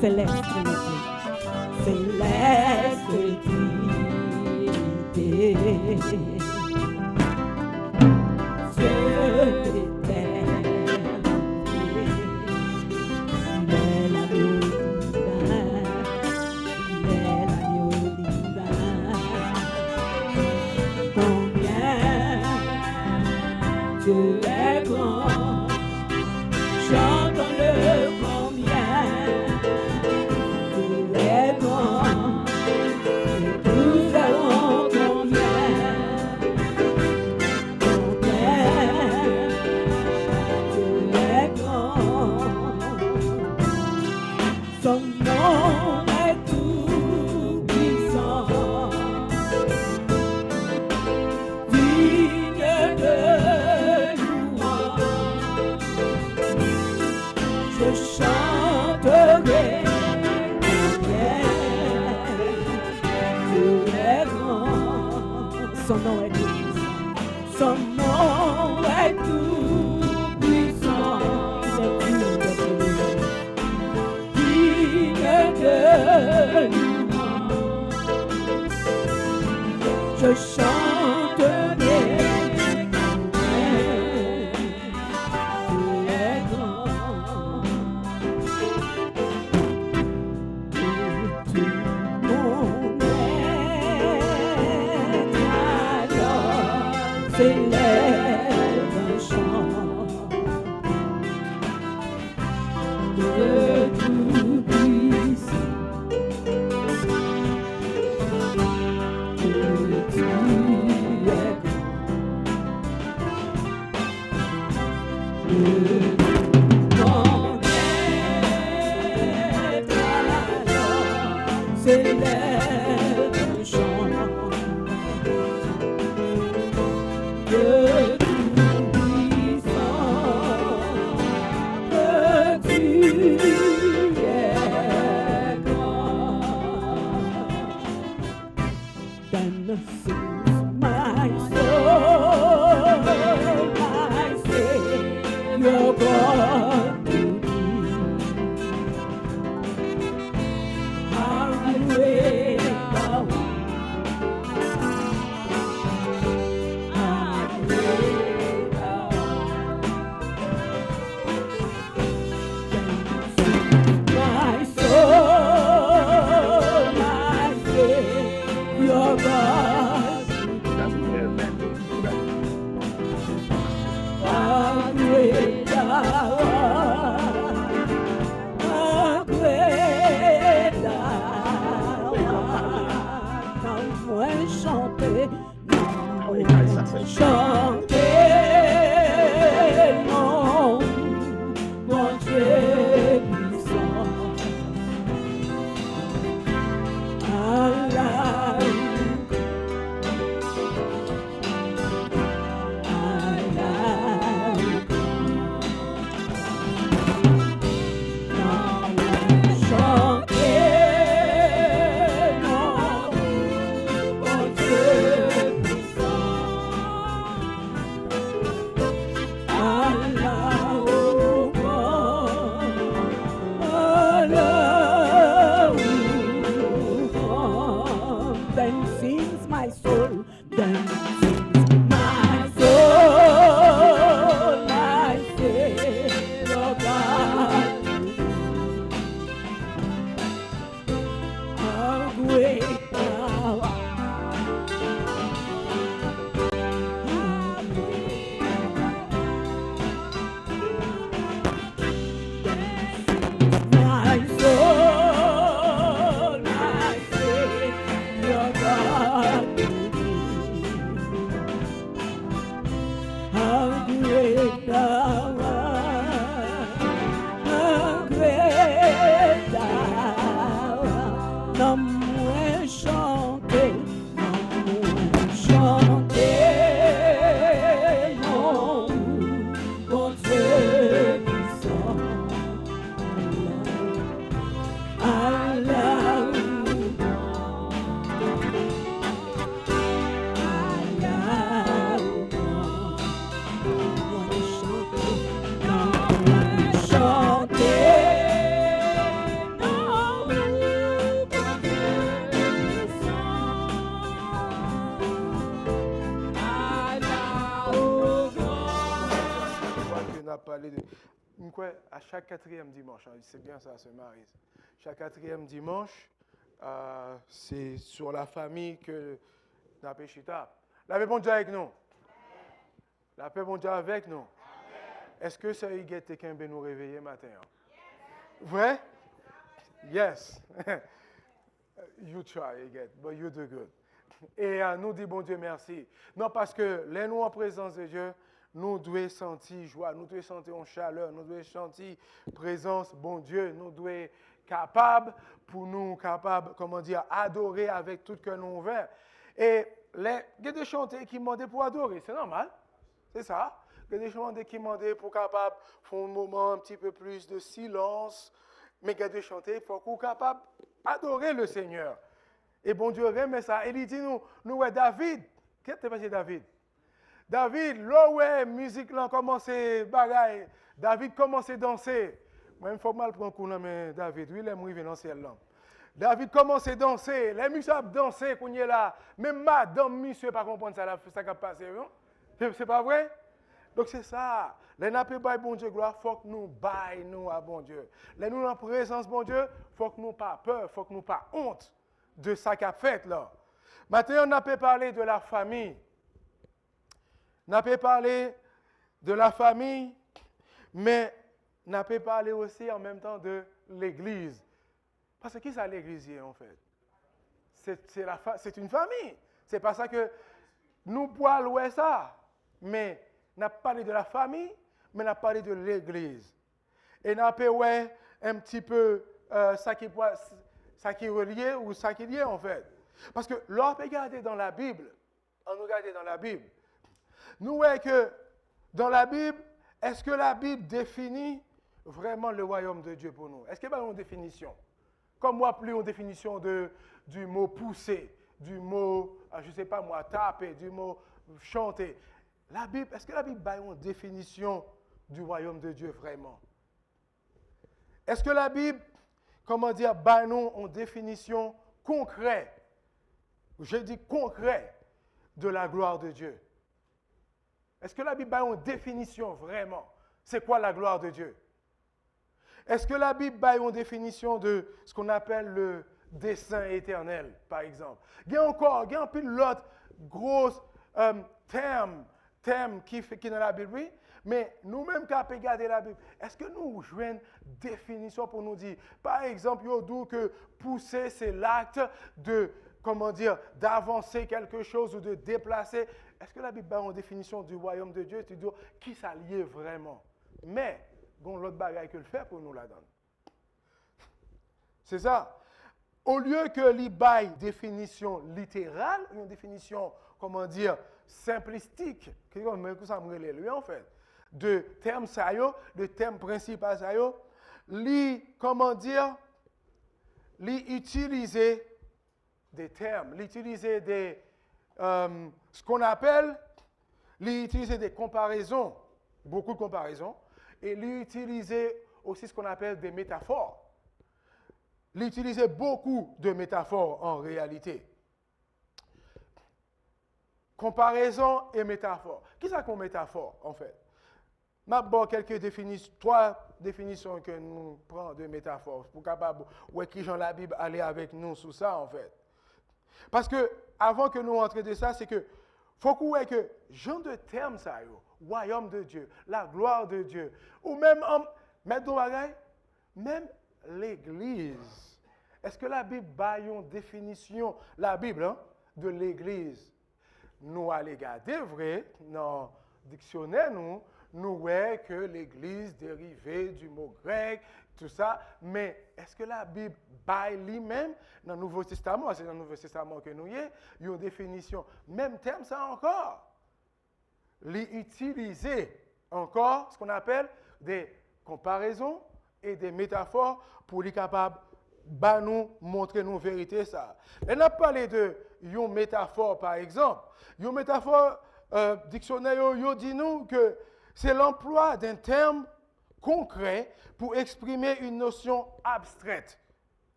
Céleste Trinité, Céleste Trinité, Dieu d'éternité, il est l'agneau divin, il est l'agneau divin. Combien Dieu est grand, chantons-le combien Dieu est grand, et nous verrons combien Dieu est grand. Son nom est tout puissant, digne de louange. Je chanterai combien Dieu est grand. Son nom est tout puissant. Son nom est tout puissant. Digne de louange. Je chanterai combien Dieu est grand. Tout mon être alors s'élève un chant de tout puissant. Tu es grand. Mon être alors s'élève un chant de tout puissant, que tu es grand. Then sings my soul, my Savior God to thee. How great thou art, how great thou art. My soul, my Savior God, how great thou art, how great thou art. Non, moi chanter, non, moi chanter, non, mon Dieu puissant. Allah, then sings my soul, then sings my soul, my Savior God. How great thou art. My soul, my Savior God. How great thou art, how great thou art. Non, moi chanter, non, moi chanter, non, mon Dieu puissant. Allah, chanter, chaque quatrième dimanche, hein, c'est bien ça, c'est Marie. Chaque quatrième dimanche, c'est sur la famille que nous avons chita. La paix bon Dieu avec nous. La paix bon Dieu avec nous. Est-ce que ça y est quelqu'un qui nous réveiller matin? Vrai? Yes. You try again, but you do good. Et nous dit bon Dieu merci. Non, parce que là, nous en présence de Dieu, nous devons sentir joie, nous devons sentir en chaleur, nous devons sentir présence, bon Dieu, nous devons être capables pour nous, comment dire, adorer avec tout que nous ouverts. Et il y a des chanteurs qui demandent pour adorer, c'est normal, c'est ça. Il y a des chanteurs qui demandent pour capable faire un moment un petit peu plus de silence, mais il y a des chanteurs pour qu'on capable adorer le Seigneur. Et bon Dieu remet ça. Et il dit nous David. Qu'est-ce que passé David? David, là où la musique là commencé bagaille, David commence à danser. Moi, il faut mal prendre coup là, mais David, oui, il est arrivé dans le ciel là. David commence à danser, les musiques danser qu'on est là. Même madame, monsieur, pas comprendre ça qui a passé, non? C'est pas vrai? Donc c'est ça. Les n'a pas bon Dieu gloire, faut que nous baillons nous à bon Dieu. Les nous en présence bon Dieu, faut que nous pas peur, faut que nous pas honte de ça qu'a fait là. Maintenant, on n'a pas parlé de la famille. On n'a pas parlé de la famille, mais on n'a pas parlé aussi en même temps de l'Église. Parce que qui c'est l'Église en fait? C'est une famille. C'est pas ça que nous pouvons louer ça. Mais on a parlé de la famille, mais on a parlé de l'Église. Et on a parlé un petit peu ça qui est relié ou ça qui est lié en fait. Parce que lorsqu'on regarde dans la Bible, nous voyons que dans la Bible, est-ce que la Bible définit vraiment le royaume de Dieu pour nous? Est-ce qu'il y a une définition? Comme moi, plus une définition du mot pousser, du mot, je ne sais pas moi, taper, du mot chanter. La Bible, est-ce que la Bible a une définition du royaume de Dieu vraiment? Est-ce que la Bible, comment dire, nous une définition concrète, je dis concrète, de la gloire de Dieu? Est-ce que la Bible a une définition vraiment? C'est quoi la gloire de Dieu? Est-ce que la Bible a une définition de ce qu'on appelle le dessein éternel, par exemple? Il y a encore un peu l'autre gros thème qui est dans la Bible, oui, mais nous-mêmes qui avons regardé la Bible, est-ce que nous jouons une définition pour nous dire, par exemple, il y a dit que pousser, c'est l'acte de, comment dire, d'avancer quelque chose ou de déplacer. Est-ce que la Bible a une définition du royaume de Dieu? Tu dis, qui s'allie vraiment? Mais, l'autre bagaille que le fait pour nous la donne. C'est ça. Au lieu que l'IBAI définition littérale, une définition, comment dire, simplistique, ça me relève, lui en fait, de termes saillants, de thèmes principaux saillants, comment dire, utiliser des termes, utiliser des, ce qu'on appelle, utiliser des comparaisons, beaucoup de comparaisons, et utiliser aussi ce qu'on appelle des métaphores. Utiliser beaucoup de métaphores en réalité. Comparaison et métaphore. Qui c'est qu'on métaphore en fait? D'abord, quelques définitions, 3 définitions que nous prenons de métaphores pour capable ouais qui dans la Bible aller avec nous sur ça en fait. Parce que avant que nous entrions de ça, c'est que faut qu'on voit que genre de termes ça yo, royaume de Dieu, la gloire de Dieu, ou même même l'Église. Est-ce que la Bible a une définition, la Bible, hein, de l'Église? Nous allons regarder, vrai, dans le dictionnaire, nous voyons que l'Église dérivée du mot grec, tout ça, mais est-ce que la Bible baille lui-même dans le Nouveau Testament, c'est dans le Nouveau Testament que nous y a une définition, même terme ça encore, l'utiliser encore, ce qu'on appelle des comparaisons et des métaphores pour les capables de nous montrer nos vérités ça. On a parlé de une métaphore par exemple. Une métaphore dictionnaire dit nous que c'est l'emploi d'un terme concret pour exprimer une notion abstraite.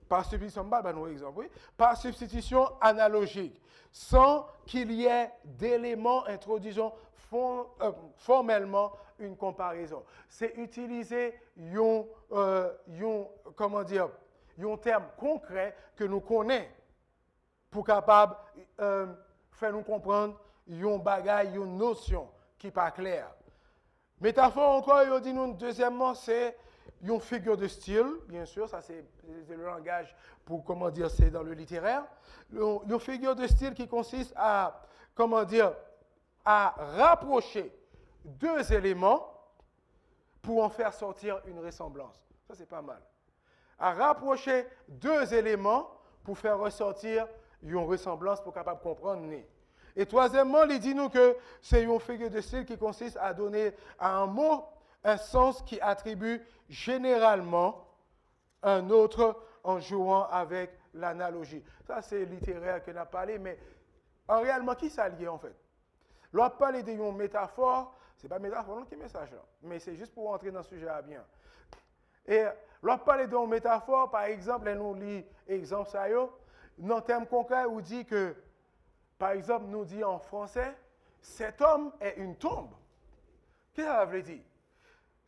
Par substitution, oui, par substitution analogique, sans qu'il y ait d'éléments introduisant formellement une comparaison. C'est utiliser un terme concret que nous connaissons pour capable faire nous comprendre une bagage, une notion qui n'est pas claire. Métaphore encore, il dit nous, deuxièmement, c'est une figure de style, bien sûr, ça c'est le langage pour, c'est dans le littéraire. Une figure de style qui consiste à, à rapprocher deux éléments pour en faire sortir une ressemblance. Ça c'est pas mal. À rapprocher deux éléments pour faire ressortir une ressemblance pour capable comprendre. Et troisièmement, il dit nous que c'est une figure de style qui consiste à donner à un mot un sens qui attribue généralement un autre en jouant avec l'analogie. Ça, c'est littéraire qu'on a parlé, mais en réellement, qui ça lié en fait? Lorsqu'on parle d'une métaphore, ce n'est pas métaphore, non, qui est message là, mais c'est juste pour entrer dans le sujet à bien. Et lorsqu'on parle d'une métaphore, par exemple, elle nous lit exemple ça, dans un terme concret, on dit que par exemple, nous dit en français, cet homme est une tombe. Qu'est-ce que ça veut dire?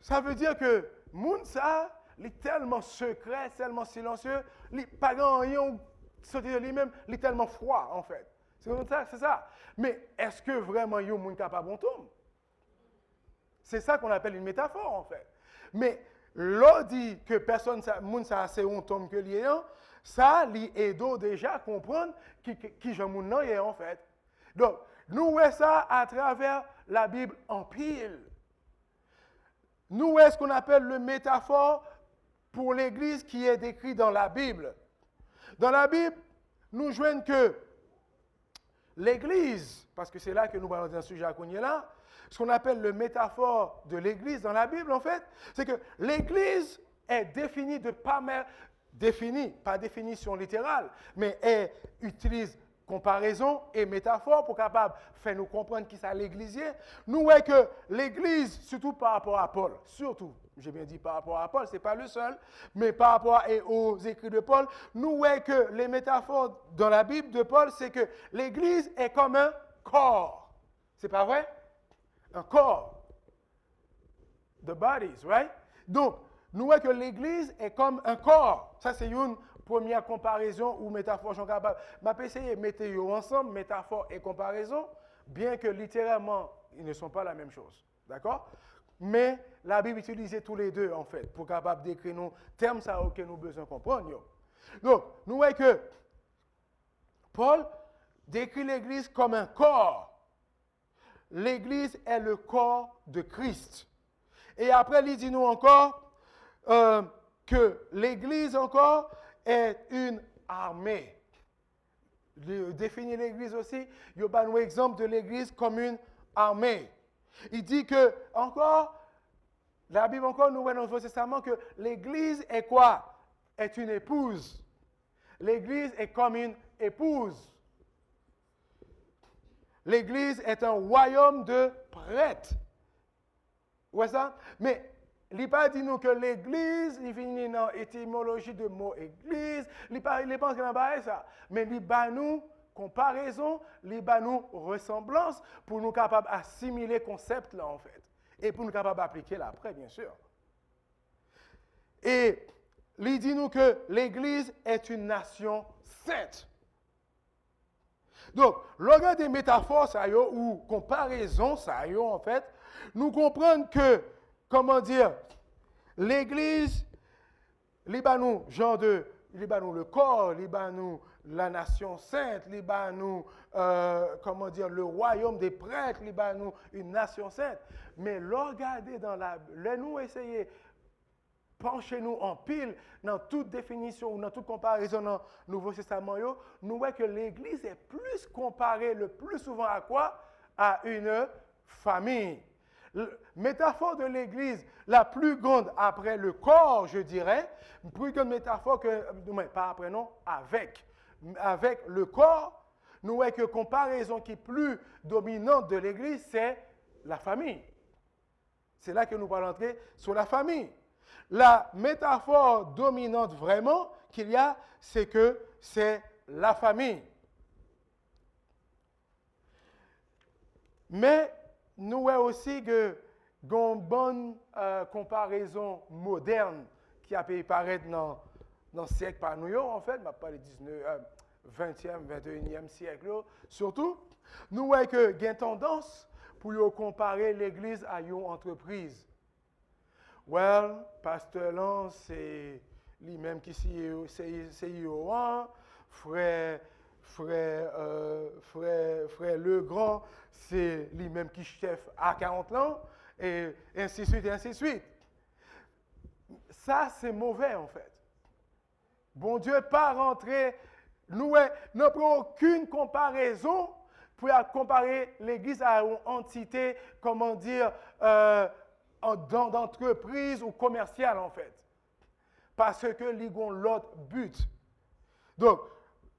Ça veut dire que Mounsa, il est tellement secret, tellement silencieux, il n'est pas rien sorti de lui-même, il est tellement froid en fait. C'est ça. Mais est-ce que vraiment il y a un monde capable de tombe? C'est ça qu'on appelle une métaphore en fait. Mais l'on dit que personne, Mounsa, c'est un tombe que lié, ça, lui aide déjà à comprendre qui je moun nan est en fait. Donc, nous voyons ça à travers la Bible en pile. Nous voyons ce qu'on appelle le métaphore pour l'Église qui est décrit dans la Bible. Dans la Bible, nous joignons que l'Église, parce que c'est là que nous parlons d'un sujet à cogner là, ce qu'on appelle le métaphore de l'Église dans la Bible, en fait, c'est que l'Église est définie de pas mal, pas définition littérale, mais elle utilise comparaison et métaphore pour capable faire nous comprendre qui c'est l'Églisier. Nous voyons que l'Église, surtout par rapport à Paul, surtout, j'ai bien dit par rapport à Paul, ce n'est pas le seul, mais par rapport aux écrits de Paul, nous voyons que les métaphores dans la Bible de Paul, c'est que l'Église est comme un corps. C'est pas vrai? Un corps. The bodies, right? Donc, nous voyons que l'Église est comme un corps. Ça, c'est une première comparaison ou métaphore. Je suis capable de essayer de mettre ensemble, métaphore et comparaison, bien que littéralement, ils ne sont pas la même chose. D'accord? Mais la Bible utilise tous les deux, en fait, pour capable d'écrire nos termes que nous avons besoin de comprendre. Donc, nous voyons que Paul décrit l'Église comme un corps. L'Église est le corps de Christ. Et après, il dit nous encore que l'Église encore est une armée. Il définit l'Église aussi, il y a un exemple de l'Église comme une armée. Il dit que, encore, la Bible encore nous voit dans le Nouveau Testament que l'Église est quoi? Est une épouse. L'Église est comme une épouse. L'Église est un royaume de prêtres. Vous voyez ça? Mais il n'a pas dit nous que l'Église, il vient dans l'étymologie de mot Église, il ne pense qu'il pas ça. Mais il va nous comparaison, il va nous ressemblance pour nous capables d'assimiler le concept là en fait. Et pour nous capables d'appliquer là après, bien sûr. Et il dit nous que l'Église est une nation sainte. Donc, l'organe des métaphores, ça y est, ou comparaison, ça y est, en fait, nous comprenons que, comment dire, l'Église, nous genre de, nous le corps, nous la nation sainte, nous, comment dire, le royaume des prêtres, nous une nation sainte. Mais regardez dans la, nous essayer penchez-nous en pile dans toute définition ou dans toute comparaison dans le Nouveau Testament, nous voyons que l'Église est plus comparée le plus souvent à quoi? À une famille. Métaphore de l'Église, la plus grande après le corps, je dirais, plus grande métaphore que, pas après non, avec le corps, nous voyons que comparaison qui est plus dominante de l'Église, c'est la famille. C'est là que nous allons entrer sur la famille. La métaphore dominante vraiment qu'il y a, c'est que c'est la famille. Mais nous voyons aussi que une bonne comparaison moderne qui a pu paraître dans le siècle par nous, en fait, mais pas le 20e, 21e siècle, surtout, nous voyons que il y a une tendance pour comparer l'Église à une entreprise. Well, pasteur Lance, c'est lui-même qui c'est CEO, frère Legrand, c'est lui-même qui chef à 40 ans, et ainsi de suite, et ainsi de suite. Ça, c'est mauvais, en fait. Bon Dieu, pas rentrer, nous n'avons aucune comparaison pour comparer l'Église à une entité, comment dire, d'entreprise ou commerciale, en fait. Parce que nous avons l'autre but. Donc,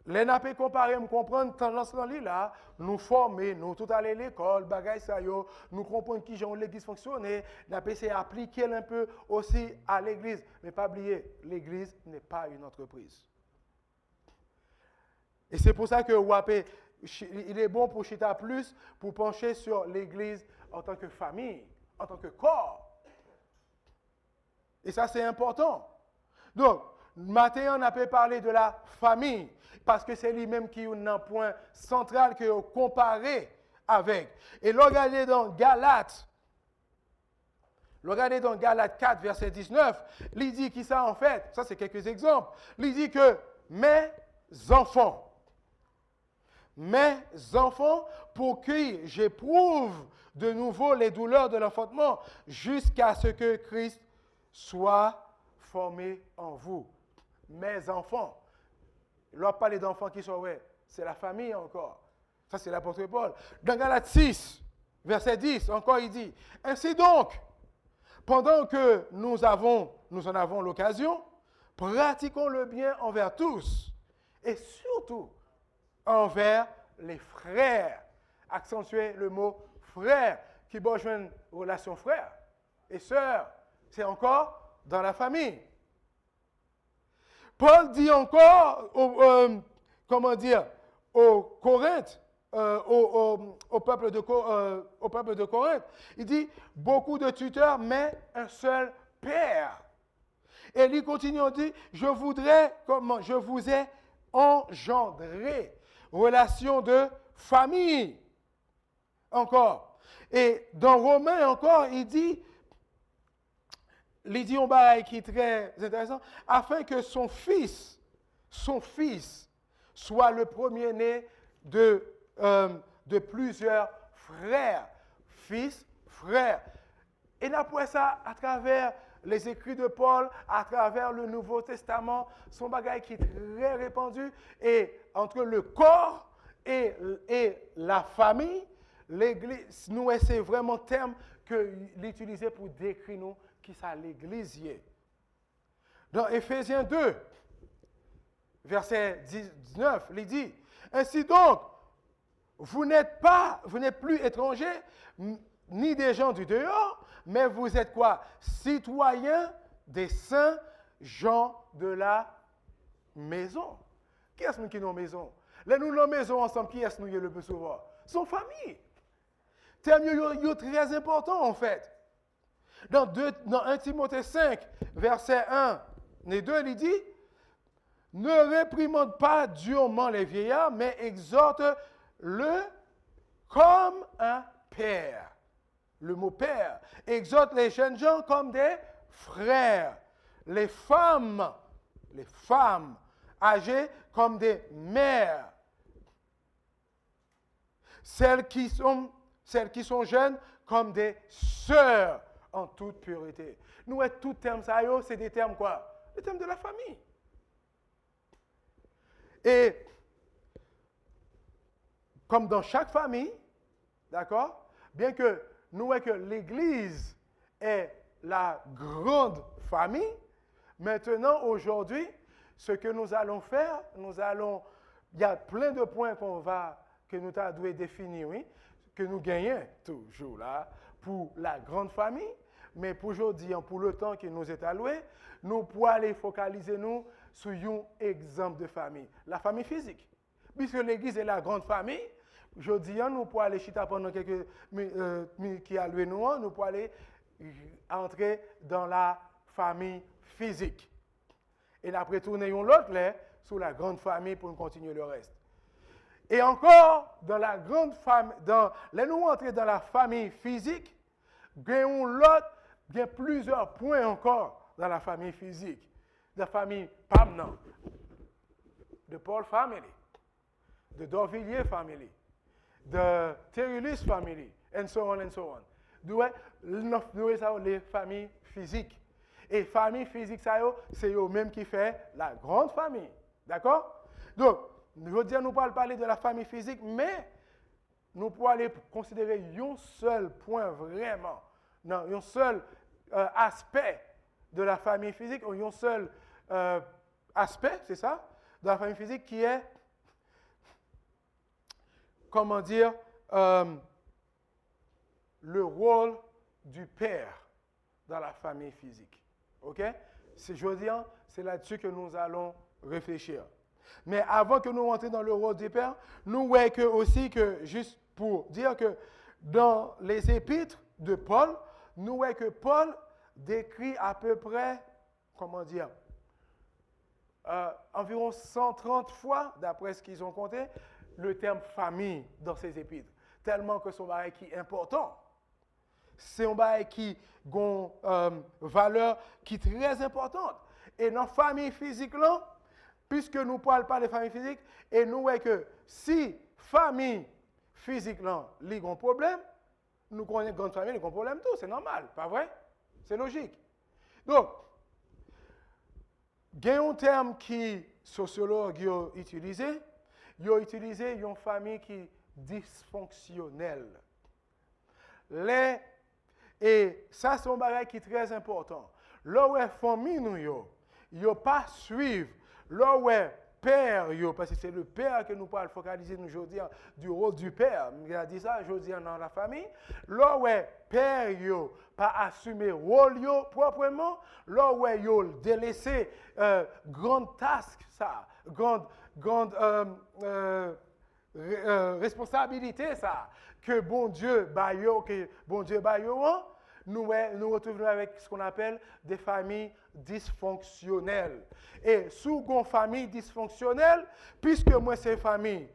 les nappes comparés, me comprendre, tendance dans l'île là, nous former, nous tout aller à l'école, bagaille ça yo, nous comprendre qui j'ai l'église fonctionner, nappes c'est appliquer un peu aussi à l'église, mais pas oublier, l'église n'est pas une entreprise. Et c'est pour ça que Wapé, il est bon pour chita plus, pour pencher sur l'église en tant que famille, en tant que corps. Et ça c'est important. Donc, Matin, on a pu parler de la famille, parce que c'est lui-même qui est un point central que vous comparez avec. Et regardez dans Galates 4, verset 19, il dit qui ça en fait, ça c'est quelques exemples, il dit que mes enfants, pour qui j'éprouve de nouveau les douleurs de l'enfantement, jusqu'à ce que Christ soit formé en vous. Mes enfants. Il n'a pas parlé d'enfants qui sont, ouais, c'est la famille encore. Ça, c'est l'apôtre Paul. Dans Galates 6, verset 10, encore il dit, ainsi donc, pendant que nous en avons l'occasion, pratiquons le bien envers tous, et surtout envers les frères. Accentuez le mot frère, qui besoin une relation frère et sœur. C'est encore dans la famille. Paul dit encore, aux Corinthe, au peuple de Corinthe, il dit, beaucoup de tuteurs, mais un seul père. Et il continue, on dit, je vous ai engendré, relation de famille. Encore. Et dans Romains encore, il dit un bail qui est très intéressant, afin que son fils soit le premier-né de plusieurs frères. Fils, frères. Et après ça, à travers les écrits de Paul, à travers le Nouveau Testament, son bagage qui est très répandu, et entre le corps et la famille, l'Église, nous, c'est vraiment le terme qu'il utilisait pour décrire nous qui ça l'Église y est. Dans Éphésiens 2, verset 19, il dit, ainsi donc, vous n'êtes plus étrangers, ni des gens du dehors, mais vous êtes quoi? Citoyens des saints gens de la maison. Qui est-ce qui est dans la maison? Là, nous, dans la maison ensemble, qui est-ce qui est le plus souvent? Son famille. Terme très important en fait. Dans 1 Timothée 5, verset 1 et 2, il dit, ne réprimande pas durement les vieillards, mais exhorte-le comme un père. Le mot père. Exhorte les jeunes gens comme des frères. Les femmes âgées comme des mères. Celles qui sont jeunes comme des sœurs en toute pureté. Nous, tout terme ça, c'est des termes quoi? Des termes de la famille. Et comme dans chaque famille, d'accord, bien que nous voyons que l'Église est la grande famille, maintenant, aujourd'hui, ce que nous allons faire, il y a plein de points que nous devons définir, oui, que nous gagnons toujours là, pour la grande famille, mais pour aujourd'hui, pour le temps qui nous est alloué, nous pouvons aller focaliser nous sur un exemple de famille, la famille physique. Puisque l'Église est la grande famille, aujourd'hui, nous pouvons aller chita pendant quelques minutes qui alloué nous pouvons aller entrer dans la famille physique. Et après tourner l'autre là sur la grande famille pour continuer le reste. Et encore, dans la grande famille, là nous entrons dans la famille physique, il y a plusieurs points encore dans la famille physique. La famille Pamnan, de Paul Family, de Dorvilliers Family, de Terulus Family, and so on and so on. Nous avons les familles physiques. Et famille physique, c'est eux-mêmes qui fait la grande famille. D'accord? Donc, je veux dire, nous ne parlons pas de la famille physique, mais nous pouvons aller considérer un seul point vraiment, non, un seul aspect de la famille physique, ou un seul aspect, c'est ça, de la famille physique qui est, comment dire, le rôle du père dans la famille physique. OK? Je veux dire, c'est là-dessus que nous allons réfléchir. Mais avant que nous rentrions dans le rôle du père, nous voyons que aussi que, juste pour dire que dans les épîtres de Paul, nous voyons que Paul décrit à peu près, comment dire, environ 130 fois, d'après ce qu'ils ont compté, le terme famille dans ses épîtres. Tellement que c'est un bail qui est important. C'est un bail qui a une valeur qui est très importante. Et dans la famille physique, là, puisque nous ne parlons pas de famille physique, et nous voyons que si famille physique, là, il y a un problème, nous connaissons une grande famille, il y a un problème tout, c'est normal, pas vrai? C'est logique. Donc, il y a un terme qui sociologues ont utilisé. Ils ont utilisé une famille qui est dysfonctionnelle. Et ça, c'est un bagage qui est très important. Là où est famille, nous n'ont pas suivre. Là où est père, parce que c'est le père que nous parlons focaliser nous aujourd'hui du rôle du père. Il a dit ça aujourd'hui dans la famille. Là où est père, pas assumer rôle proprement. Là où est délaissé grande tâche, ça, grande responsabilité, ça, que bon Dieu baillot, nous retrouvons avec ce qu'on appelle des familles dysfonctionnelles. Et sous une famille dysfonctionnelle, puisque moi c'est famille,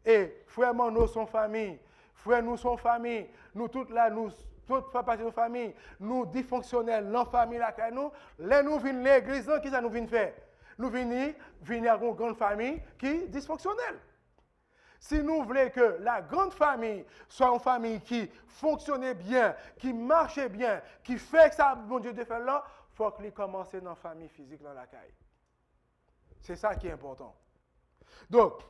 et frère nous sont famille, frère nous sont famille, nous toutes là, nous toutes faisons partie de la famille, nous dysfonctionnels, dans la famille là, là nous venons l'église, qui ça nous vient faire? Nous venons à une grande famille qui est dysfonctionnelle. Si nous voulons que la grande famille soit une famille qui fonctionne bien, qui marche bien, qui fait que ça, bon Dieu, de faire là, il faut qu'il commence dans la famille physique, dans la caille. C'est ça qui est important. Donc,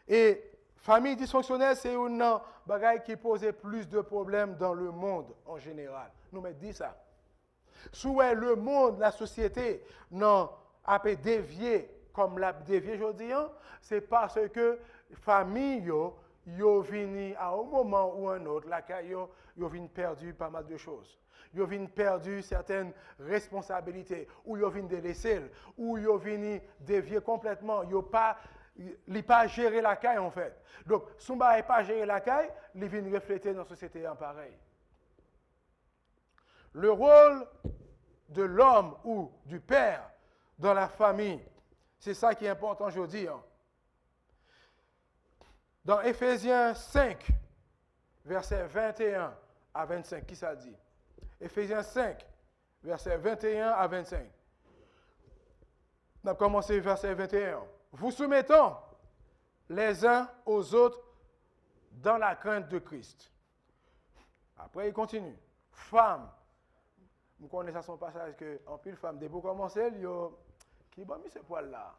et famille dysfonctionnelle, c'est une bagaille qui pose plus de problèmes dans le monde en général. Nous me dit ça. Sous le monde, la société, non, a dévié comme l'a dévié aujourd'hui, c'est parce que famille yo vini à un moment ou un autre, yo vini perdu pas mal de choses. Yo vini perdu certaines responsabilités, ou yo vini délaissé, ou yo vini dévié complètement, yo pas gérer la caille en fait. Donc, si on n'a pas géré la caille, il vient refléter dans la société en pareil. Le rôle de l'homme ou du père dans la famille, c'est ça qui est important aujourd'hui. Dans Éphésiens 5, versets 21 à 25, qui ça dit? Éphésiens 5, versets 21 à 25. On a commencé verset 21. Vous soumettons les uns aux autres dans la crainte de Christ. Après, il continue. Femmes, vous connaissez son passage que en pile femme, dès pour commencer, il y a qui va mis ce poil là.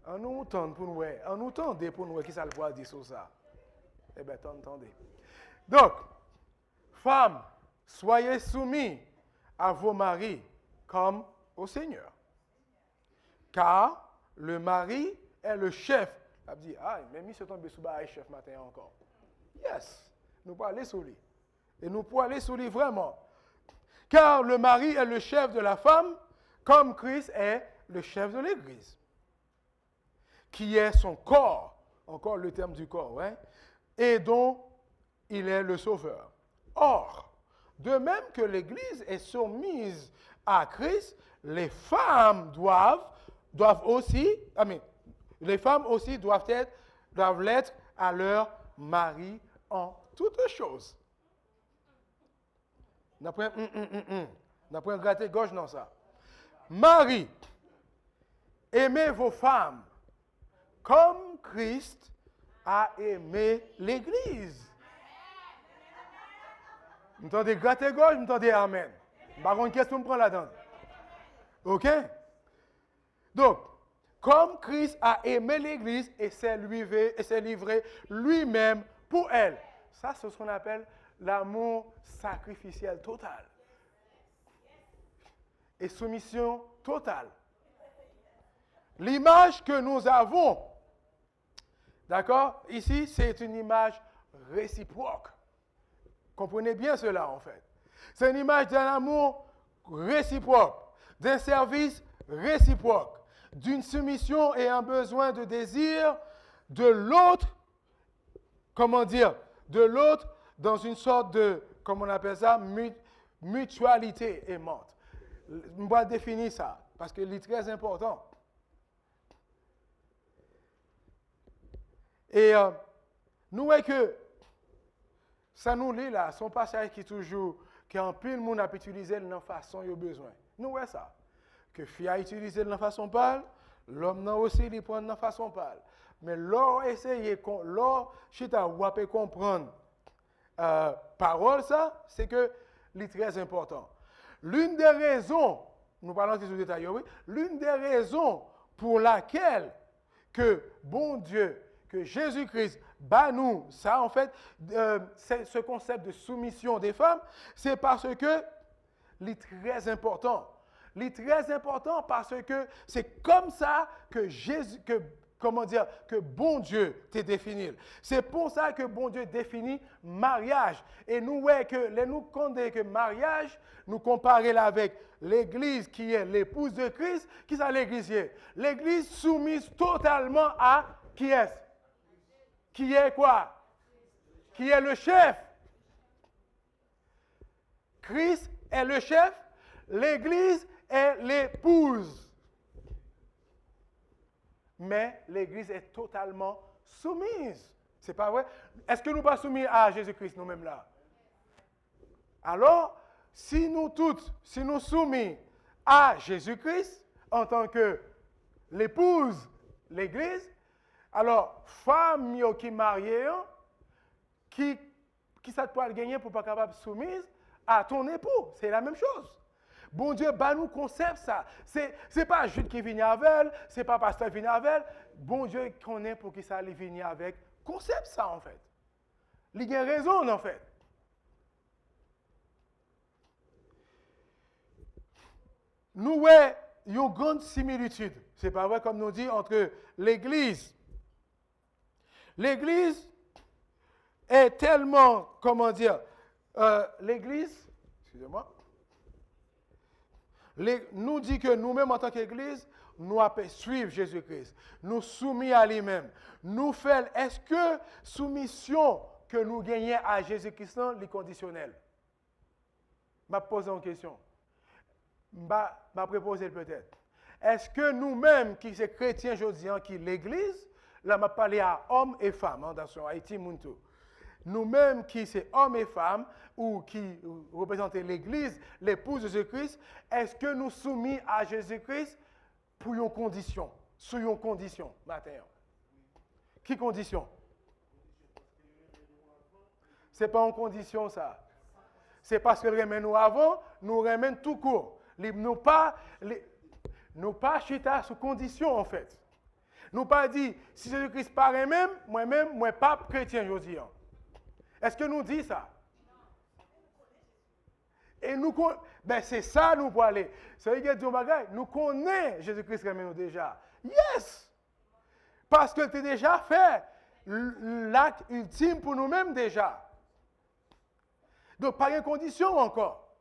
On nous tente pour nous, on nous tente pour nous qui ça le poil dit sur ça. Eh bien, attendez. Donc, femmes, soyez soumis à vos maris comme au Seigneur. Car le mari est le chef. Elle dit, ah, mais mis ce tombé sous le chef matin encore. Yes, nous pouvons aller sur lui. Et nous pouvons aller sur lui vraiment. Car le mari est le chef de la femme, comme Christ est le chef de l'Église, qui est son corps, encore le terme du corps, hein, et dont il est le sauveur. Or, de même que l'Église est soumise à Christ, les femmes doivent aussi, les femmes aussi doivent l'être à leur mari en toutes choses. N'a pas un gratter gauche dans ça. Marie, aimez vos femmes comme Christ a aimé l'Église. Vous entendez gratter gauche, vous entendez amen. Par contre, qu'est-ce qu'on prend là-dedans? OK? Donc, comme Christ a aimé l'Église et s'est livré lui-même pour elle. Ça, c'est ce qu'on appelle l'amour sacrificiel total. Et soumission totale. L'image que nous avons, d'accord, ici, c'est une image réciproque. Comprenez bien cela, en fait. C'est une image d'un amour réciproque, d'un service réciproque, d'une soumission et un besoin de désir de l'autre, de l'autre dans une sorte de, comment on appelle ça, mutualité aimante. On va définir ça, parce que c'est très important. Et nous voyons que ça nous lit là, son passage qui en pile monde a utilisé de la façon qu'il a besoin. Nous voyons ça. Que fille a utilisé de la façon pâle, l'homme n'a aussi les prendre de la façon pâle. Mais l'or essayer, l'or chita ou peut comprendre parole ça, c'est que c'est très important. L'une des raisons, nous parlons de détails, oui, l'une des raisons pour laquelle que bon Dieu, que Jésus-Christ bat nous, ça en fait, ce concept de soumission des femmes, c'est parce que c'est très important. C'est très important parce que c'est comme ça que que bon Dieu te définit. C'est pour ça que bon Dieu définit mariage. Et nous voyons que nous comptons que mariage, nous comparons avec l'Église qui est l'épouse de Christ, qui est l'Église. L'Église soumise totalement à qui est? Qui est quoi? Qui est le chef? Christ est le chef, l'Église est l'épouse. Mais l'Église est totalement soumise. C'est pas vrai? Est-ce que nous ne sommes pas soumis à Jésus-Christ nous-mêmes là? Alors, si nous soumis à Jésus-Christ en tant que l'épouse, l'Église, alors, femme qui mariée, qui ça te peut gagner pour pas capable soumise à ton époux, c'est la même chose. Bon Dieu, nous concept ça. C'est pas Jude qui vient avec elle, c'est pas pasteur qui vient avec elle. Bon Dieu connaît pour qui ça allait venir avec. Concept ça en fait. Il y a raison en fait. Nous avons une grande similitude. C'est pas vrai comme nous dit entre l'Église. L'Église est tellement, l'Église, excusez-moi, nous dit que nous-mêmes en tant qu'Église, nous suivons Jésus-Christ, nous soumis à lui-même. Nous faisons, est-ce que soumission que nous gagnons à Jésus-Christ est conditionnelle? Je vais poser une question. Je vais proposer peut-être. Est-ce que nous-mêmes, qui sommes chrétiens aujourd'hui, qui l'Église, là, je vais parler à hommes et femmes, dans Haïti, Muntu. Nous-mêmes, qui sommes hommes et femmes, ou qui représentons l'Église, l'épouse de Jésus-Christ, est-ce que nous soumis à Jésus-Christ pour une condition, sur une condition, matin? Quelle condition? Ce n'est pas une condition, ça. C'est parce que nous remenons avant, nous remenons tout court. Nous pas chita sous condition, en fait. Nous pas dit, si Jésus-Christ paraît même, moi pas chrétien aujourd'hui. Est-ce que nous dit ça? Et nous, c'est ça nous pour aller. Ça veut dire, nous connaissons Jésus-Christ nous déjà. Yes! Parce que tu as déjà fait l'acte ultime pour nous-mêmes déjà. Donc, pas de condition encore.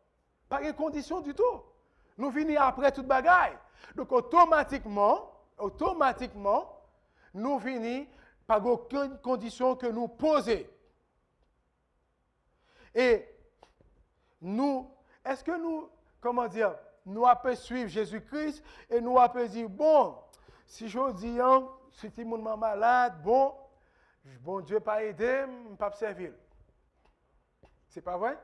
Pas de condition du tout. Nous finissons après toute bagaille. Donc, automatiquement, nous finissons par aucune condition que nous posons. Et est-ce que nous, comment dire, nous avons suivre Jésus-Christ et nous avons dire, bon, si je dis, si tout le monde est malade, bon Dieu pas aidé, je ne pas servir. C'est pas vrai?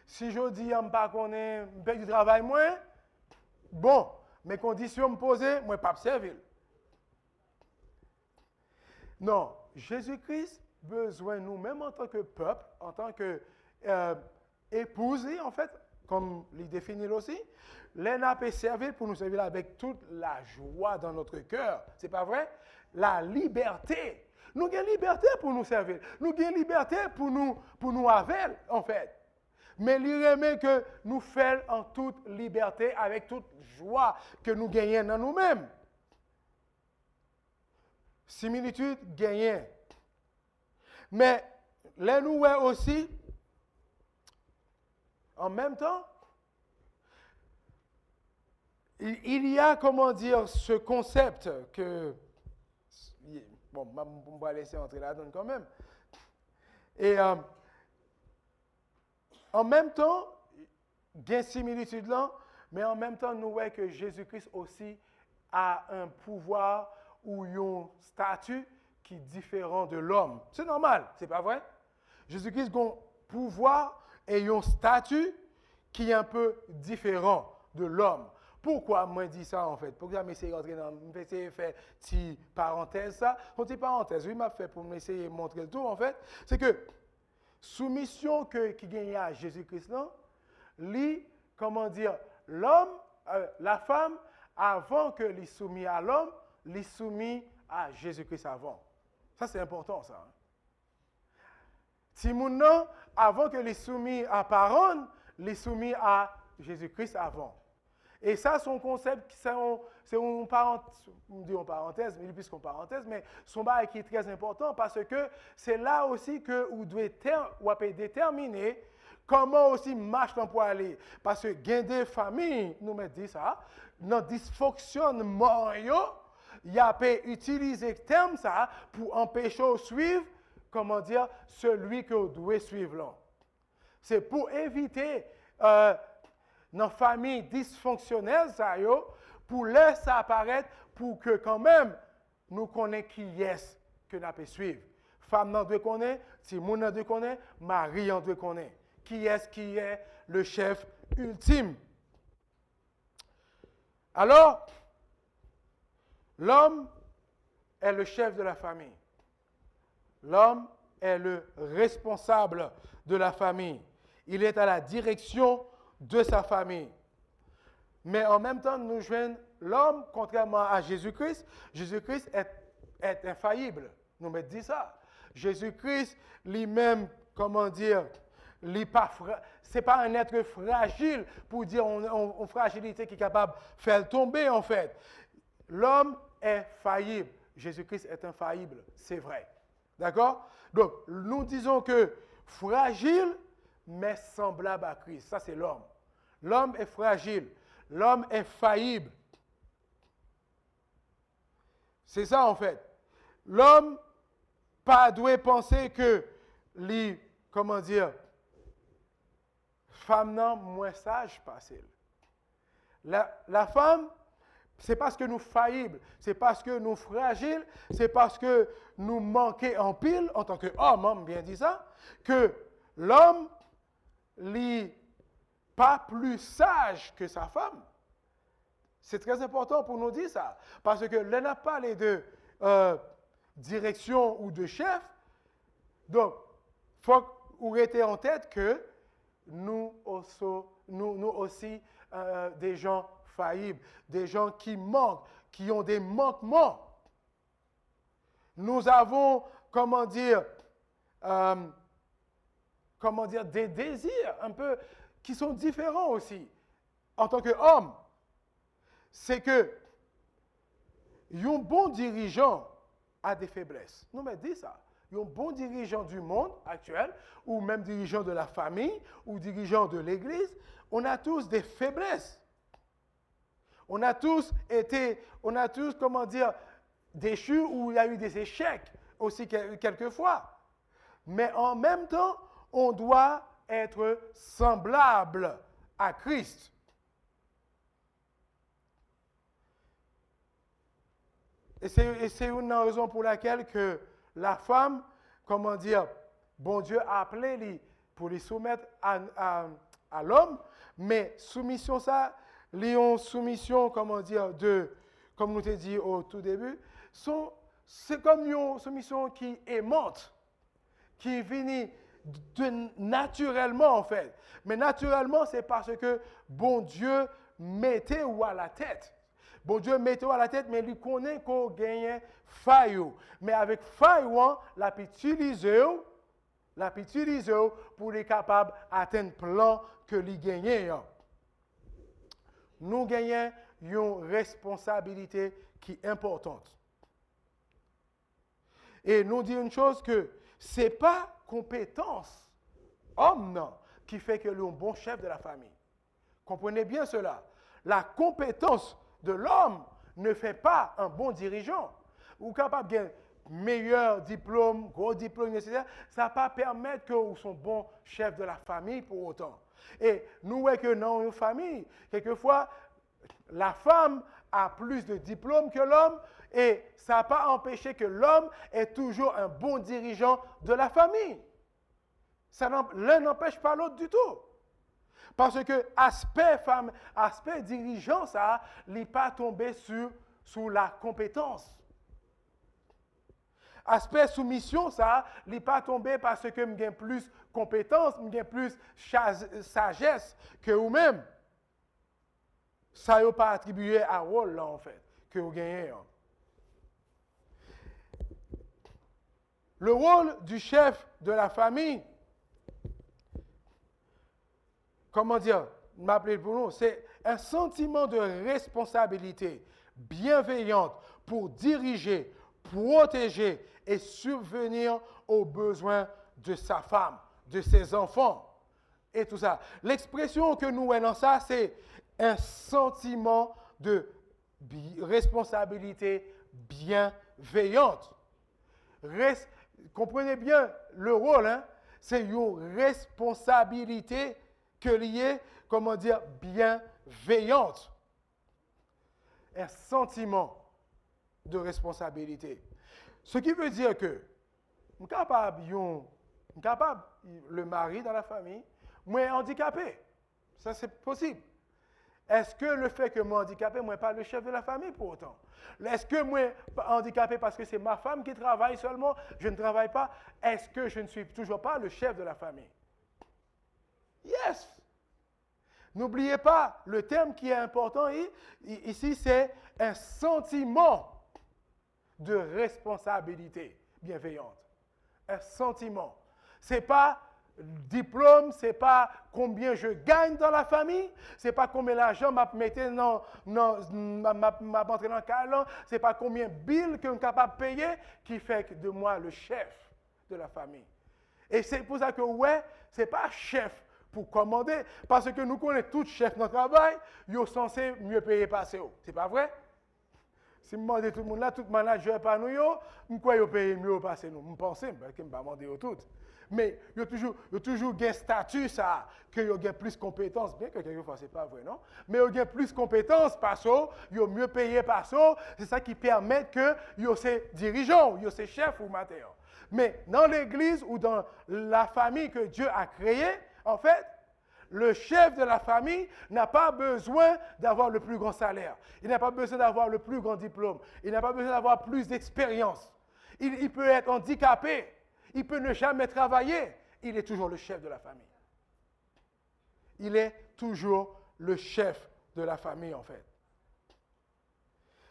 Si je dis, je ne pas connaître, je du travail moins, bon, mes conditions me posées, moi, pas servir. Non, Jésus-Christ besoin nous-mêmes en tant que peuple, en tant que épousés, en fait, comme il définit aussi, les n'a pas servir pour nous servir avec toute la joie dans notre cœur. C'est pas vrai? La liberté. Nous avons liberté pour nous servir. Nous avons liberté pour nous avec, en fait. Mais il remet que nous faisons en toute liberté, avec toute joie que nous gagnons dans nous-mêmes. Similitude gagnée. Mais là, nous voyons aussi, en même temps, il y a, comment dire, ce concept que, bon, on va laisser entrer là-dedans quand même. Et en même temps, il y a une similitude là, mais en même temps, nous voyons que Jésus-Christ aussi a un pouvoir ou un statut qui est différent de l'homme. C'est normal, c'est pas vrai? Jésus-Christ a un pouvoir et un statut qui est un peu différent de l'homme. Pourquoi moi dis ça en fait? Pourquoi m'essayer de rentrer dans, m'essayer de faire une petite parenthèse ça? Une petite parenthèse, oui, m'a fait pour m'essayer de montrer le tout en fait. C'est que soumission qui gagne à Jésus-Christ là, lui, comment dire, l'homme, la femme, avant que les soumis à l'homme, les soumis à Jésus-Christ avant. Ça c'est important ça. Hein? Si maintenant, avant que les soumis à parole, les soumis à Jésus-Christ avant. Et ça, son concept, c'est une parenthèse, mais plus qu'une parenthèse, mais son bail qui est très important parce que c'est là aussi que vous devez déterminer comment aussi marche l'on pour aller. Parce que gain des familles, nous me dit ça, dans dysfonctionnement, il y a pu utiliser le terme ça pour empêcher de suivre, comment dire, celui que vous devez suivre là. C'est pour éviter dans la famille dysfonctionnelle, ça, pour laisser apparaître, pour que quand même, nous connaissions qui est que nous pouvons suivre. Femme n'en doit connaître, si moun n'en doit connaître, mari en doit connaître. Qui est le chef ultime. Alors, l'homme est le chef de la famille. L'homme est le responsable de la famille. Il est à la direction de sa famille. Mais en même temps, nous joignons l'homme, contrairement à Jésus-Christ. Jésus-Christ est infaillible. Nous me dit ça. Jésus-Christ, lui-même, comment dire, c'est pas un être fragile pour dire une fragilité qui est capable de faire tomber, en fait. L'homme est faillible. Jésus-Christ est infaillible. C'est vrai. D'accord? Donc, nous disons que fragile, mais semblable à Christ. Ça, c'est l'homme. L'homme est fragile. L'homme est faillible. C'est ça, en fait. L'homme pas doit penser que les, comment dire, femme non moins sage facile. La femme, c'est parce que nous faillibles, c'est parce que nous fragiles, c'est parce que nous manquons en pile en tant qu'homme, bien dit ça, que l'homme n'est pas plus sage que sa femme. C'est très important pour nous dire ça, parce que l'on n'a pas les deux direction ou de chef, donc il faut que vous restez en tête que nous aussi des gens faillibles, des gens qui manquent, qui ont des manquements. Nous avons, des désirs un peu qui sont différents aussi en tant qu'homme. C'est que un bon dirigeant a des faiblesses. Nous me dit ça. Un bon dirigeant du monde actuel, ou même dirigeant de la famille, ou dirigeant de l'Église, on a tous des faiblesses. On a tous, déchus, ou il y a eu des échecs aussi quelquefois. Mais en même temps, on doit être semblable à Christ. Et c'est une raison pour laquelle que la femme, comment dire, bon Dieu a appelé pour les soumettre à l'homme, mais soumission ça, les soumission, comment dire, comme nous t'ai dit au tout début, c'est comme une soumission qui aimante, qui vient naturellement en fait. Mais naturellement, c'est parce que bon Dieu mettait ou à la tête. Bon Dieu mettait à la tête, mais il connaît qu'on gagne faille. Mais avec faille, la peut utiliser pour être capable d'atteindre le plan que lui gagne. Nous gagnons une responsabilité qui est importante. Et nous disons une chose que ce n'est pas compétence homme non, qui fait que l'on est un bon chef de la famille. Comprenez bien cela. La compétence de l'homme ne fait pas un bon dirigeant. Ou capable de meilleur diplôme, gros diplôme nécessaire, ça ne va pas permettre que vous soyez bon chef de la famille pour autant. Et nous voyons que dans une famille, quelquefois, la femme a plus de diplômes que l'homme et ça n'a pas empêché que l'homme est toujours un bon dirigeant de la famille. L'un n'empêche pas l'autre du tout. Parce que aspect dirigeant, ça n'est pas tombé sous la compétence. Aspect soumission, ça n'est pas tombé parce que j'ai plus compétence, j'ai plus sagesse que vous-même. Ça n'est pas attribué à rôle là en fait, que vous gagnez. Le rôle du chef de la famille, comment dire, m'appeler pour nous, c'est un sentiment de responsabilité bienveillante pour diriger, protéger et subvenir aux besoins de sa femme, de ses enfants et tout ça. L'expression que nous voyons dans ça, c'est un sentiment de responsabilité bienveillante. Comprenez bien le rôle, hein? C'est une responsabilité que liée, comment dire, bienveillante. Un sentiment de responsabilité. Ce qui veut dire que, le mari dans la famille, moi handicapé. Ça, c'est possible. Est-ce que le fait que moi handicapé, moi pas le chef de la famille pour autant? Est-ce que moi handicapé parce que c'est ma femme qui travaille seulement, je ne travaille pas? Est-ce que je ne suis toujours pas le chef de la famille? Yes! N'oubliez pas, le terme qui est important ici, c'est un sentiment de responsabilité bienveillante. Un sentiment. Ce n'est pas diplôme, ce n'est pas combien je gagne dans la famille, ce n'est pas combien l'argent m'a entré dans le câlin, ce n'est pas combien de billes que je suis capable de payer qui fait de moi le chef de la famille. Et c'est pour ça que, ouais, ce n'est pas chef pour commander, parce que nous connaissons tous chefs dans le travail, ils sont censés mieux payer passer. Ce n'est pas vrai? Si je demande tout le monde là, tout manager par nous, je crois qu'ils payent mieux passer nous. Je pense que je ne vais pas demander tout. Mais il y a toujours un statut, ça, qu'il y a plus de compétences, bien que quelquefois ce n'est pas vrai, non? Mais il y a plus de compétences parce qu'ils ont mieux payé parce que c'est ça qui permet que y a ces dirigeants, y a ces chefs ou matériaux. Mais dans l'église ou dans la famille que Dieu a créée, en fait, le chef de la famille n'a pas besoin d'avoir le plus grand salaire. Il n'a pas besoin d'avoir le plus grand diplôme. Il n'a pas besoin d'avoir plus d'expérience. Il peut être handicapé. Il peut ne jamais travailler. Il est toujours le chef de la famille. Il est toujours le chef de la famille, en fait.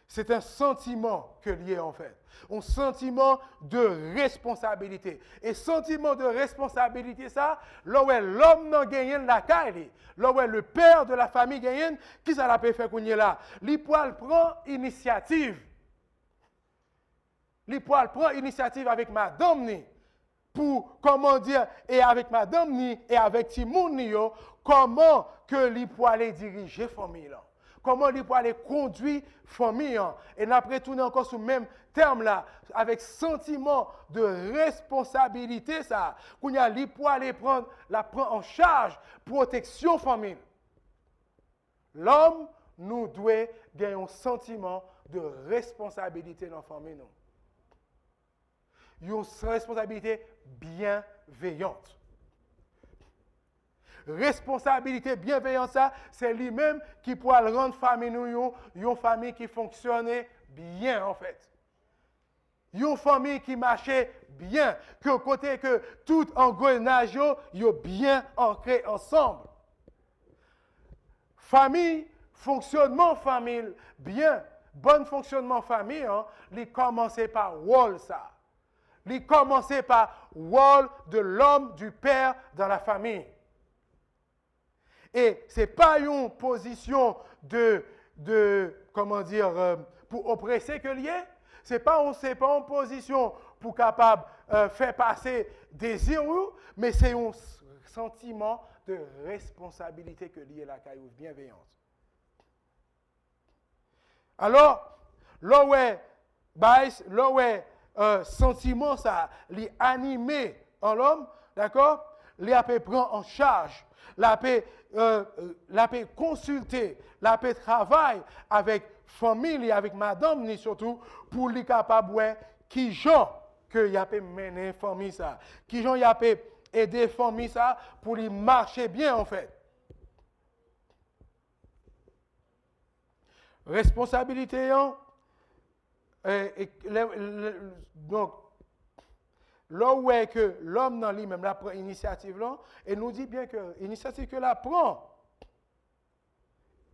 C'est un sentiment que lié en fait. Un sentiment de responsabilité. Et sentiment de responsabilité, ça, là où l'homme n'a gagné la caille, là où le père de la famille gagne, qui ça l'a fait qu'on y est là? L'Ipoil prend initiative. L'Ipoil prend initiative avec madame ni, pour, comment dire, et avec madame ni, et avec Timoun ni, comment que l'Ipoil est dirigé famille là. comment il peut aller conduire famille. Et après tourner encore sur le même terme là, avec sentiment de responsabilité, ça, qu'on y a lui pour aller prendre en charge, protection famille. L'homme nous doit gagner un sentiment de responsabilité dans la famille. Une responsabilité bienveillante. Responsabilité bienveillante, ça, c'est lui-même qui pourra rendre famille nous une famille qui fonctionne bien en fait. Une famille qui marchait bien, que côté que tout engrenage est bien ancré ensemble. Famille, fonctionnement famille, bien, bon fonctionnement famille, il commence par rôle ça. Il commence par rôle de l'homme, du père dans la famille. Et ce n'est pas une position pour oppresser que lié. Ce n'est pas une position pour capable faire passer désir, mais c'est un sentiment de responsabilité que lié la caillou, bienveillance. Alors, là où sentiment ça, les animé en l'homme, d'accord? Les AP prend en charge, la paix consulter, la paix travail avec famille, avec madame, ni surtout pour les capables qui gens que y a pu mener famille ça, qui gens y a pu aider famille ça pour les marcher bien en fait. Responsabilité donc là où est que l'homme dans lui-même la prend initiative là et nous dit bien que l'initiative que la prend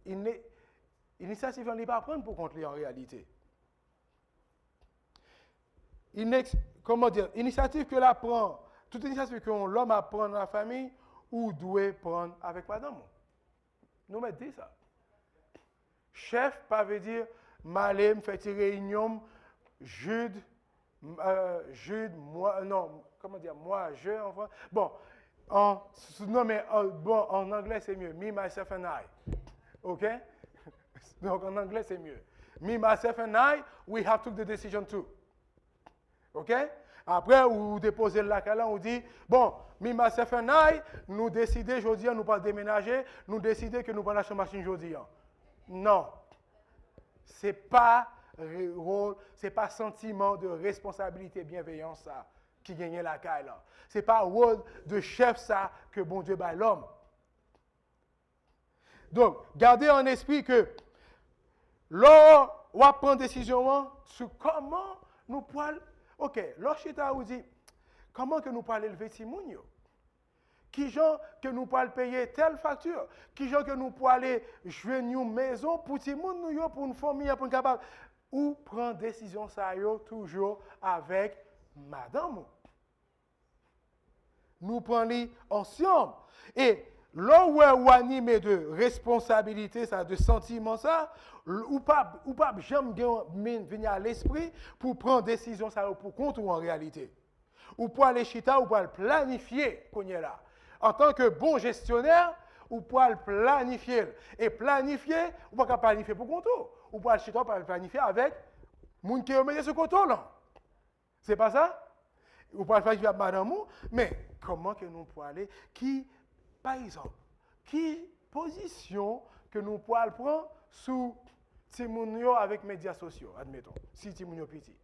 l'initiative là n'est pas prendre pour contre lui en réalité. Initiative que la prend, toute initiative que l'homme a prendre dans la famille ou doit prendre avec madame. Nous mettons dit ça. Chef pas veut dire m'aller me faire une réunion Jude moi non comment dire moi je enfin bon en anglais c'est mieux me myself and I. OK? Donc en anglais c'est mieux. Me myself and I we have took the decision too. OK? Après vous déposez la cala on dit bon me myself and I nous décider aujourd'hui nous pas déménager, nous décider que nous pas acheter machine aujourd'hui. Non. C'est pas rôle, c'est pas sentiment de responsabilité, bienveillance ça qui gagne la caille là. C'est pas rôle de chef ça que bon Dieu bat l'homme. Donc, gardez en esprit que là on va prendre décision sur comment nous pouvons OK, l'Ochita vous dit comment que nous pouvons élever Timounio. Qui gens que nous pouvons payer telle facture, qui gens que nous pouvons aller jouer une maison pour Timoun pour une famille pour une capable ou prendre décision ça toujours avec madame. Nous prenons ensemble et là où on animé de responsabilité ça de sentiment ça ou pas jamais venir à l'esprit pour prendre décision ça pour contre ou en réalité. Ou pour aller chita ou pour le planifier qu'on est là. En tant que bon gestionnaire, ou pour le planifier. Et planifier, ou pas planifier pour contour. Ou pour le planifier avec moun qui met ce contour là. C'est pas ça? Ou pas le planifier avec madame, mais comment que nous pouvons aller? Qui, par exemple, qui position que nous pouvons prendre sous Timounio avec médias sociaux, admettons, si Timounio petit.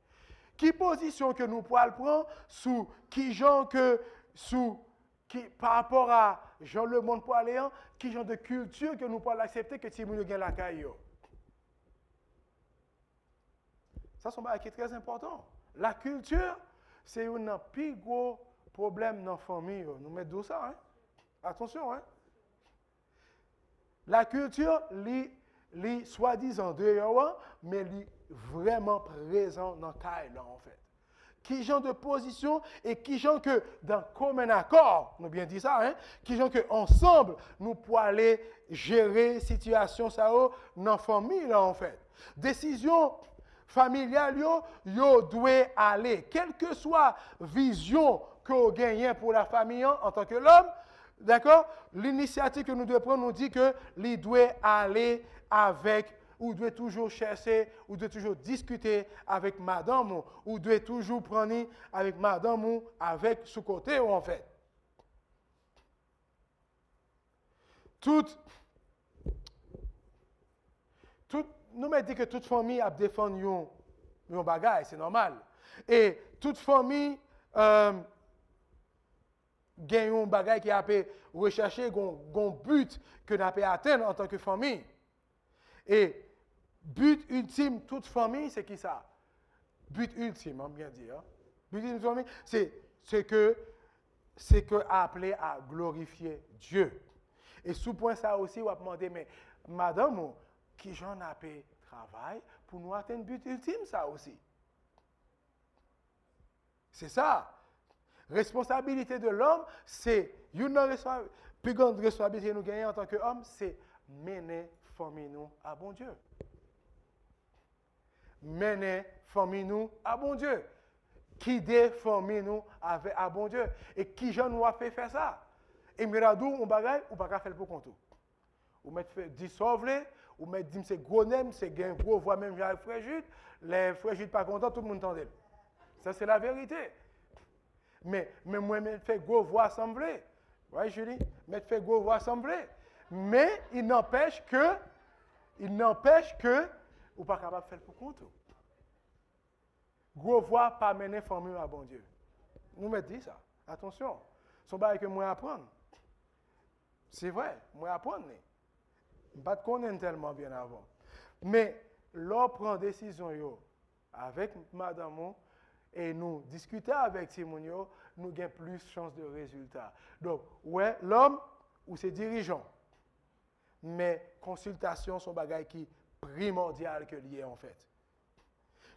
Qui position que nous pouvons prendre sous qui genre que sous qui, par rapport à Jean le monde pour aller qui genre de culture que nous pouvons accepter que Timounio gagne la caille. Ça c'est un qui est très important. La culture, c'est un plus gros problème dans la famille. Nous mettons ça. Hein? Attention. Hein? La culture, li soi-disant dehors, mais li vraiment présent dans la caille là en fait. Qui genre de position et qui genre que dans commun accord, nous bien dit ça, hein, qui genre que ensemble nous pouvons aller gérer situation ça dans la famille là en fait. Décision familiale yo doit aller, quelle que soit vision que vous gagnez pour la famille en tant que l'homme, D'accord? L'initiative que nous devons prendre nous dit que il doit aller avec, ou doit toujours chercher, ou doit toujours discuter avec madame, ou doit toujours prendre avec madame, ou avec ce côté, en fait. Nous me dit que toute famille a défendu un bagage, c'est normal. Et toute famille gagne un bagage qui a pu rechercher un but que n'a pu atteindre en tant que famille. Et but ultime, toute famille, c'est qui ça? But ultime, on bien dire. But ultime, famille, c'est que appelé à glorifier Dieu. Et sous point ça aussi, on va demander, mais madame, qui j'en a fait travail pour nous atteindre but ultime, ça aussi. C'est ça. Responsabilité de l'homme, c'est une plus grande responsabilité que nous gagnons en tant qu'homme, c'est mener famille nous à bon Dieu. Mener famille nous à bon Dieu. Guider famille nous à bon Dieu. Et qui j'en nous a fait faire ça? Et miradou, on bagaille, ou pas faire pour compte. Ou mettre dissolver, ou mettre dire c'est gros nem, c'est gain gros voix même les frères Jude, les frères Jude pas contents, tout le monde entendait. Ça c'est la vérité. Mais moi me fait gros voix assemblée. Ouais Julie, me fait gros voix assemblée. Mais il n'empêche que ou pas capable de faire pour compte. Gros voix pas mener famille à bon Dieu. Nous me dit ça. Attention, son bail que moi apprendre. C'est vrai, moi apprendre. Pas de connaître tellement bien avant. Mais l'on prend décision yo avec madame et nous discuter avec Simonio, nous gagnons plus de chances de résultat. Donc, ouais, l'homme ou ses dirigeants. Mais consultation sont bagaille qui primordial que lié en fait.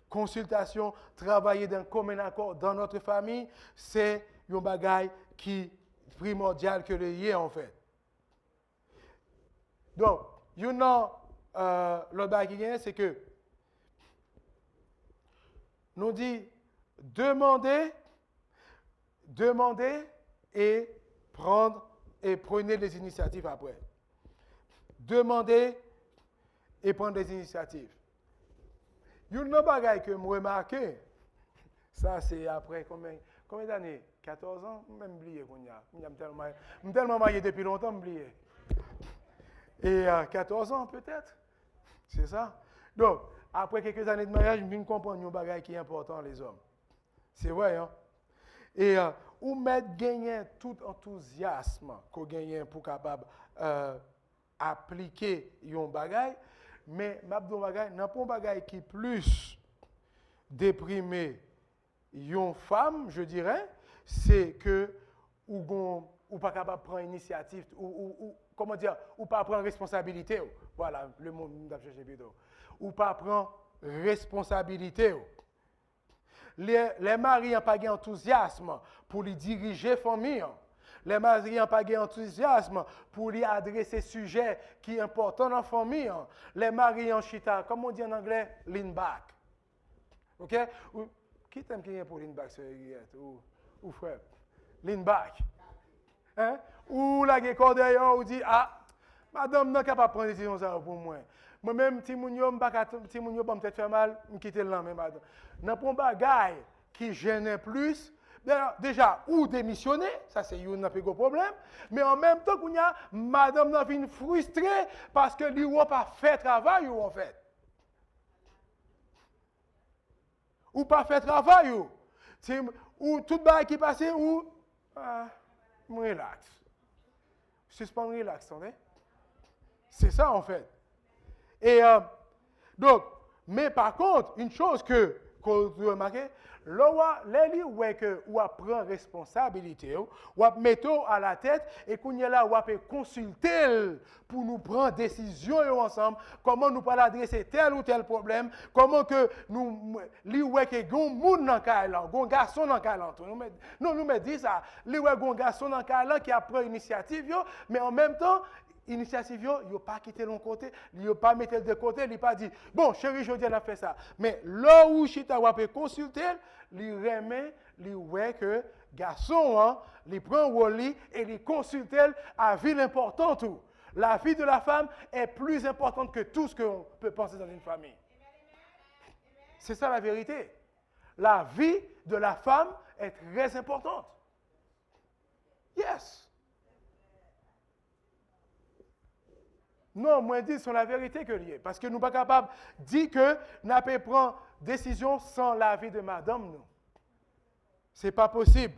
Consultation, travailler d'un commun accord dans notre famille, c'est un bagaille qui primordial que lié en fait. Donc, le bagaille qui vient, c'est que nous dit demander et prenez les initiatives après. Demander et prendre des initiatives. Il y a un bagage que je remarqué, ça c'est après combien d'années? 14 ans? Même oublié qu'on y a. Je tellement marié depuis longtemps, oublié. Et 14 ans peut-être? C'est ça? Donc, après quelques années de mariage, je viens comprendre un bagage qui est important, les hommes. C'est vrai, hein? Et ou mettre gagner tout enthousiasme qu'on gagne pour capable appliquer un bagage, mais m'abdou bagage n'a pas un bagage qui plus déprimé une femme, je dirais, c'est que ou pas capable prendre initiative ou comment dire, ou pas prendre responsabilité. Voilà, le mot d'abject plutôt. Ou pas prendre responsabilité. Les maris n'ont pas d'enthousiasme pour les diriger famille. Les maris n'ont pas d'enthousiasme pour les adresser sujets qui sont importants dans la famille. Les maris en chita, comme on dit en anglais, lean back. OK? Qui t'aime qui est pour lean back, ou frère? Lean back. Hein? Ou la guécor d'ailleurs, ou dit, ah, madame n'a pas prendre des décisions pour moi. Moi-même, si mon yo va peut-être faire mal, je quitte le lendemain, madame. N'a pas un bagage qui gêne plus. Déjà, ou démissionner, ça c'est un peu gros problème, mais en même temps, madame n'a pas frustrée parce que lui n'a pas fait travail, en fait. Ou pas fait travail, ou tout bagage qui passe, ou relax. Suspend relax, attendez. C'est ça en fait. Et donc, mais par contre, une chose que vous remarquez, les ouais que ou prend responsabilité, ou mettre à la tête et qu'on y là ou consulter pour nous prendre décision ensemble, comment nous pas adresser tel ou tel problème, comment que nous li ouais que gon moun dans kailan, gon garçon dans kailan. Nous me dit ça, li ouais gon garçon dans kailan qui a pris initiative mais en même temps initiative, il n'a pas quitté l'un côté, il n'a pas mis de côté, il n'a pas dit, bon, chérie, je a fait ça. Mais là où Chita va consulter, il remet, il voit que garçon, hein, il prend rôle et il consulte à vie importante. La vie de la femme est plus importante que tout ce qu'on peut penser dans une famille. C'est ça la vérité. La vie de la femme est très importante. Yes. Non, moi, je dis c'est la vérité que lié. Parce que nous ne sommes pas capables de dire que nous ne pouvons pas prendre décision sans l'avis de madame. Nous. Ce n'est pas possible.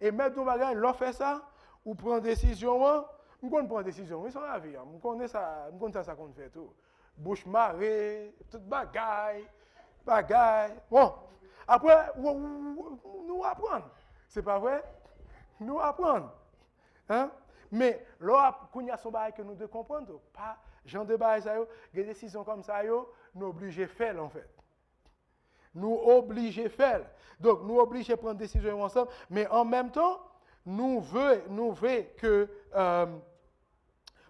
Et même nous, l'on fait ça, ou prend décision, nous prenons décision. Oui, c'est la vie. Nous connaissons ça qu'on fait tout. Bouche marée, toute bagaille. Bon, après, nous apprenons. C'est pas vrai? Nous apprenons. Hein? Mais là, quand il y a son bail que nous devons comprendre, pas genre de bail, des décisions comme ça, nous obligés de faire en fait. Nous obligés de faire. Donc, nous obligés de prendre des décisions ensemble, mais en même temps, nous voulons que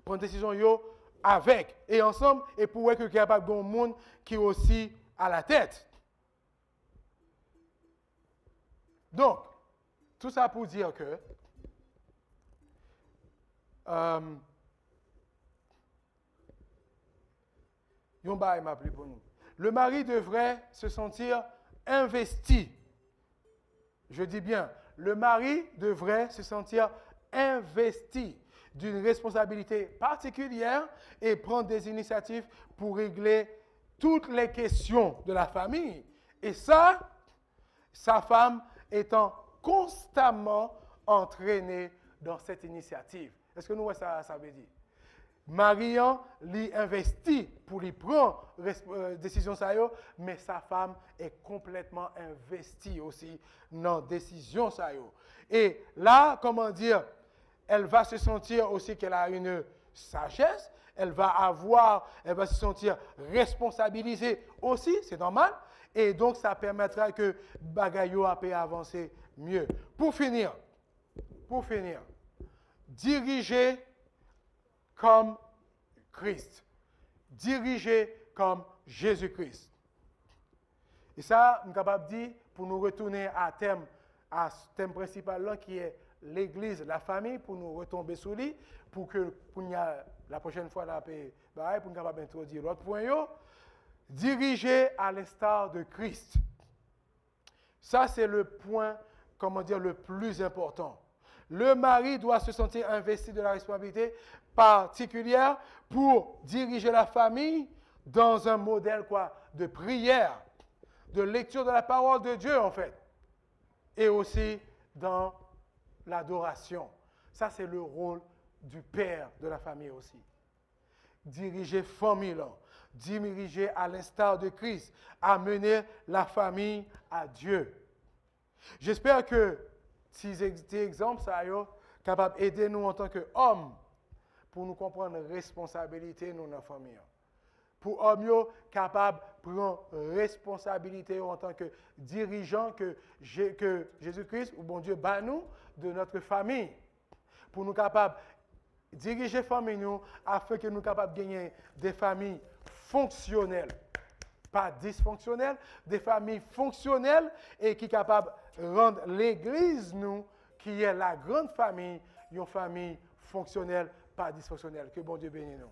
prendre des décisions avec et ensemble, et pour qu'il y ait capable d'un monde qui est aussi à la tête. Donc, tout ça pour dire que le mari devrait se sentir investi. Je dis bien, le mari devrait se sentir investi d'une responsabilité particulière et prendre des initiatives pour régler toutes les questions de la famille. Et ça, sa femme étant constamment entraînée dans cette initiative. Est-ce que nous voyons ça veut dire? Mariant lui investit pour lui prendre décision ça mais sa femme est complètement investie aussi dans décision ça. Et là, comment dire, elle va se sentir aussi qu'elle a une sagesse, elle va se sentir responsabilisée aussi, c'est normal, et donc ça permettra que bagayo a pu avancer mieux. Pour finir, diriger comme Christ. Diriger comme Jésus-Christ. Et ça, nous sommes capables de dire, pour nous retourner à ce thème principal là, qui est l'Église, la famille, pour nous retomber sur lui, pour que la prochaine fois, pour nous capables d'introduire l'autre point, diriger à l'instar de Christ. Ça, c'est le point, le plus important. Le mari doit se sentir investi de la responsabilité particulière pour diriger la famille dans un modèle de prière, de lecture de la parole de Dieu en fait, et aussi dans l'adoration. Ça, c'est le rôle du père de la famille aussi. Diriger famille, diriger à l'instar de Christ, amener la famille à Dieu. J'espère que ces exemples sont capables d'aider nous en tant qu'hommes pour nous comprendre la responsabilité de notre famille. Pour hommes capables de prendre responsabilité en tant que dirigeants que Jésus-Christ ou bon Dieu bat nous de notre famille. Pour nous capables de diriger la famille nous afin que nous capables de gagner des familles fonctionnelles. Pas dysfonctionnelles, des familles fonctionnelles et qui sont capables de rendre l'Église, nous, qui est la grande famille, une famille fonctionnelle, pas dysfonctionnelle. Que bon Dieu bénisse nous.